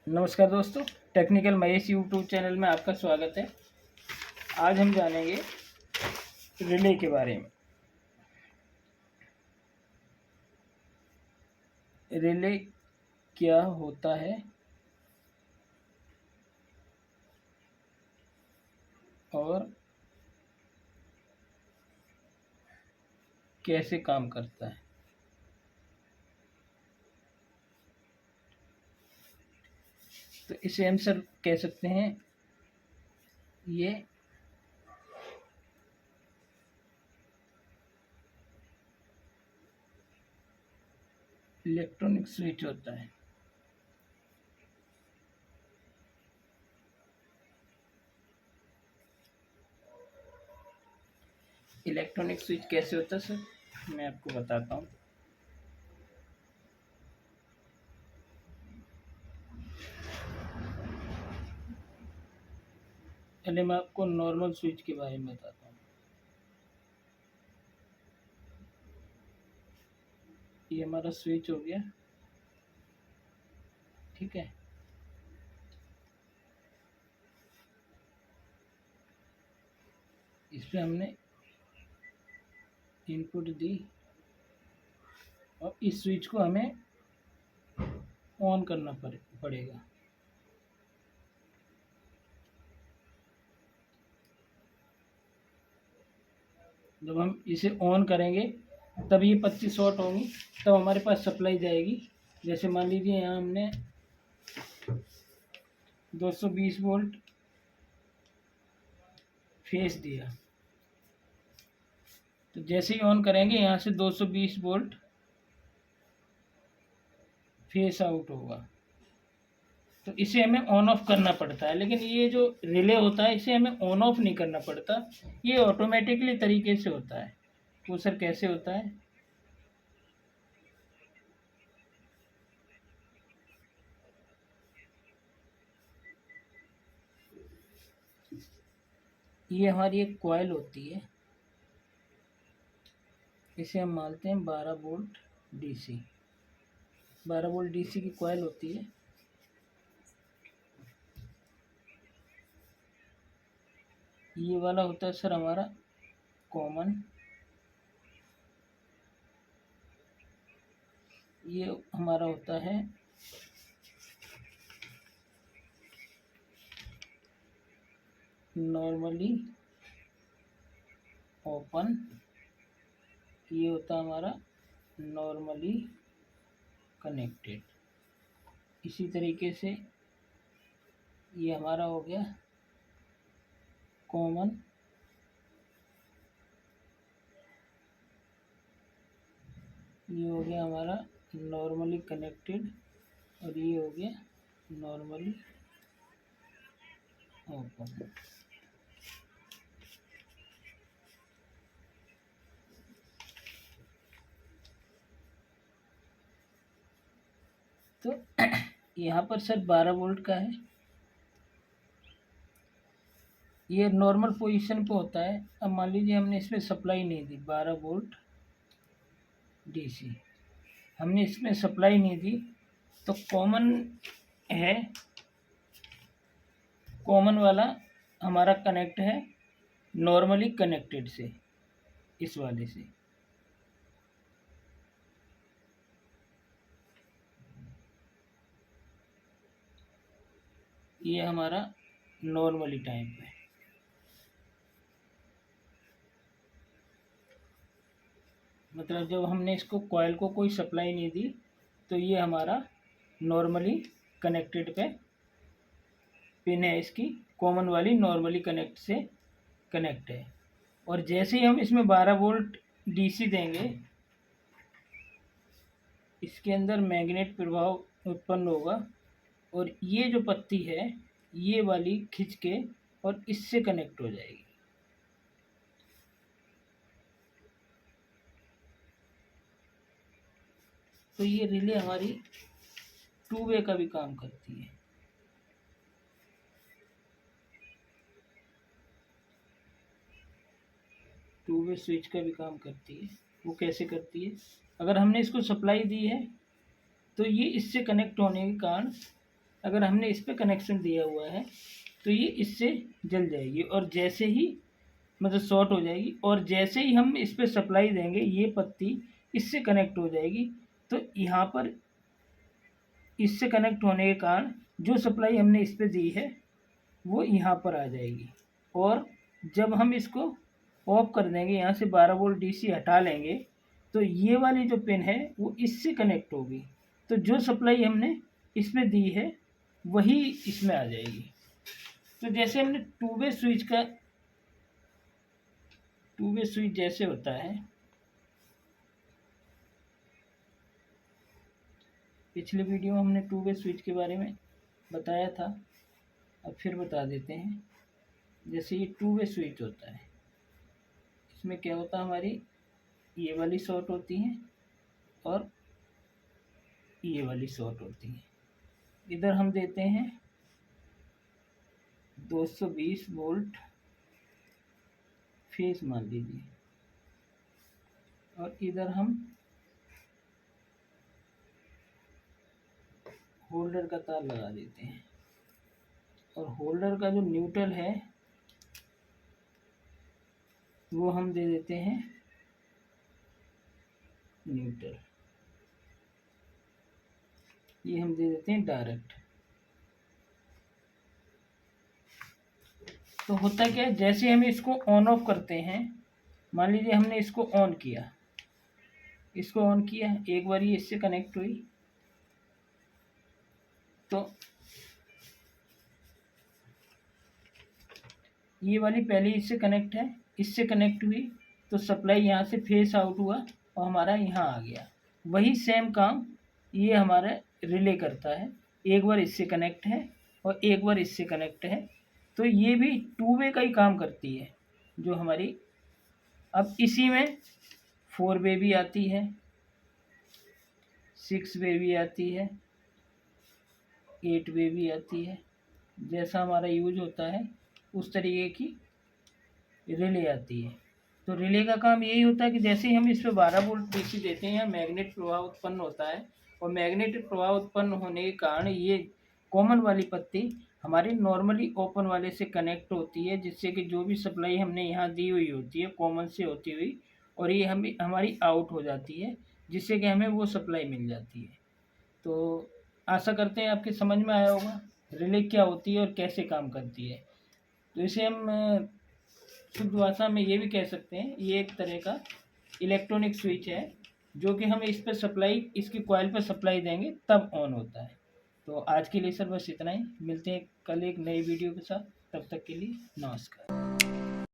नमस्कार दोस्तों, technical Mahesh YouTube channel में आपका स्वागत है। आज हम जानेंगे रिले के बारे में। रिले क्या होता है और कैसे काम करता है। तो इसे हम सर कह सकते हैं, ये इलेक्ट्रॉनिक स्विच होता है। इलेक्ट्रॉनिक स्विच कैसे होता है सर, मैं आपको बताता हूँ। पहले मैं आपको नॉर्मल स्विच के बारे में बताता हूँ। ये हमारा स्विच हो गया, ठीक है। इसमें हमने इनपुट दी और इस स्विच को हमें ऑन करना पड़ेगा। जब हम इसे ऑन करेंगे तब ये 25 शॉर्ट होंगी, तब हमारे पास सप्लाई जाएगी। जैसे मान लीजिए यहाँ हमने 220 वोल्ट फेस दिया, तो जैसे ही ऑन करेंगे यहाँ से 220 वोल्ट फेस आउट होगा। तो इसे हमें ऑन ऑफ करना पड़ता है, लेकिन ये जो रिले होता है इसे हमें ऑन ऑफ नहीं करना पड़ता, ये ऑटोमेटिकली तरीके से होता है। वो सर कैसे होता है? ये हमारी एक कॉइल होती है, इसे हम मानते हैं 12 वोल्ट डीसी। 12 वोल्ट डीसी की कॉइल होती है। ये वाला होता है सर हमारा कॉमन, ये हमारा होता है नॉर्मली ओपन, ये होता है हमारा नॉर्मली कनेक्टेड। इसी तरीके से ये हमारा हो गया कॉमन, ये हो गया हमारा नॉर्मली कनेक्टेड, और ये हो गया नॉर्मली ओपन। तो यहाँ पर सर 12 वोल्ट का है, ये नॉर्मल पोजीशन पे होता है। अब मान लीजिए हमने इसमें सप्लाई नहीं दी, 12 वोल्ट डीसी हमने इसमें सप्लाई नहीं दी, तो कॉमन है, कॉमन वाला हमारा कनेक्ट है नॉर्मली कनेक्टेड से, इस वाले से। ये हमारा नॉर्मली टाइप है। मतलब जब हमने इसको कॉइल को कोई सप्लाई नहीं दी, तो ये हमारा नॉर्मली कनेक्टेड पे पिन है, इसकी कॉमन वाली नॉर्मली कनेक्ट से कनेक्ट है। और जैसे ही हम इसमें 12 वोल्ट डीसी देंगे, इसके अंदर मैग्नेट प्रभाव उत्पन्न होगा, और ये जो पत्ती है ये वाली खिंच के और इससे कनेक्ट हो जाएगी। तो ये रिले हमारी 2 वे का भी काम करती है। टू वे स्विच का भी काम करती है। वो कैसे करती है? अगर हमने इसको सप्लाई दी है तो ये इससे कनेक्ट होने के कारण अगर हमने इस पे कनेक्शन दिया हुआ है तो ये इससे जल जाएगी, और जैसे ही मतलब शॉर्ट हो जाएगी, और जैसे ही हम इस पे सप्लाई देंगे ये पत्ती इससे कनेक्ट हो जाएगी। तो यहाँ पर इससे कनेक्ट होने के कारण जो सप्लाई हमने इस पे दी है वो यहाँ पर आ जाएगी, और जब हम इसको ऑफ कर देंगे, यहाँ से 12 वोल्ट डीसी हटा लेंगे, तो ये वाली जो पिन है वो इससे कनेक्ट होगी। तो जो सप्लाई हमने इसमें दी है वही इसमें आ जाएगी। तो जैसे हमने टू वे स्विच जैसे होता है, पिछले वीडियो में हमने टू वे स्विच के बारे में बताया था, अब फिर बता देते हैं। जैसे ये टू वे स्विच होता है, इसमें क्या होता है, हमारी ये वाली शॉर्ट होती है और ये वाली शॉर्ट होती है। इधर हम देते हैं 220 वोल्ट फेस मान लीजिए, और इधर हम होल्डर का तार लगा देते हैं, और होल्डर का जो न्यूट्रल है वो हम दे देते हैं न्यूट्रल, ये हम दे देते हैं डायरेक्ट। तो होता क्या है, जैसे हम इसको ऑन ऑफ करते हैं, मान लीजिए हमने इसको ऑन किया, एक बार ये इससे कनेक्ट हुई, तो ये वाली पहले इससे कनेक्ट है, इससे कनेक्ट हुई, तो सप्लाई यहाँ से फेस आउट हुआ और हमारा यहाँ आ गया। वही सेम काम ये हमारा रिले करता है, एक बार इससे कनेक्ट है और एक बार इससे कनेक्ट है, तो ये भी टू वे का ही काम करती है जो हमारी। अब इसी में 4 वे भी आती है, 6 वे भी आती है, 8 वे भी आती है, जैसा हमारा यूज होता है उस तरीके की रिले आती है। तो रिले का काम यही होता है कि जैसे ही हम इस पर 12 वोल्ट डीसी देते हैं, मैग्नेट प्रवाह उत्पन्न होता है, और मैग्नेटिक प्रवाह उत्पन्न होने के कारण ये कॉमन वाली पत्ती हमारी नॉर्मली ओपन वाले से कनेक्ट होती है, जिससे कि जो भी सप्लाई हमने यहाँ दी हुई होती है कॉमन से होती हुई, और ये हमारी आउट हो जाती है, जिससे कि हमें वो सप्लाई मिल जाती है। तो आशा करते हैं आपके समझ में आया होगा रिले क्या होती है और कैसे काम करती है। तो इसे हम शुद्ध भाषा में ये भी कह सकते हैं, ये एक तरह का इलेक्ट्रॉनिक स्विच है जो कि हम इस पर सप्लाई, इसकी कॉइल पर सप्लाई देंगे तब ऑन होता है। तो आज के लिए सर बस इतना ही, मिलते हैं कल एक नई वीडियो के साथ, तब तक के लिए नमस्कार।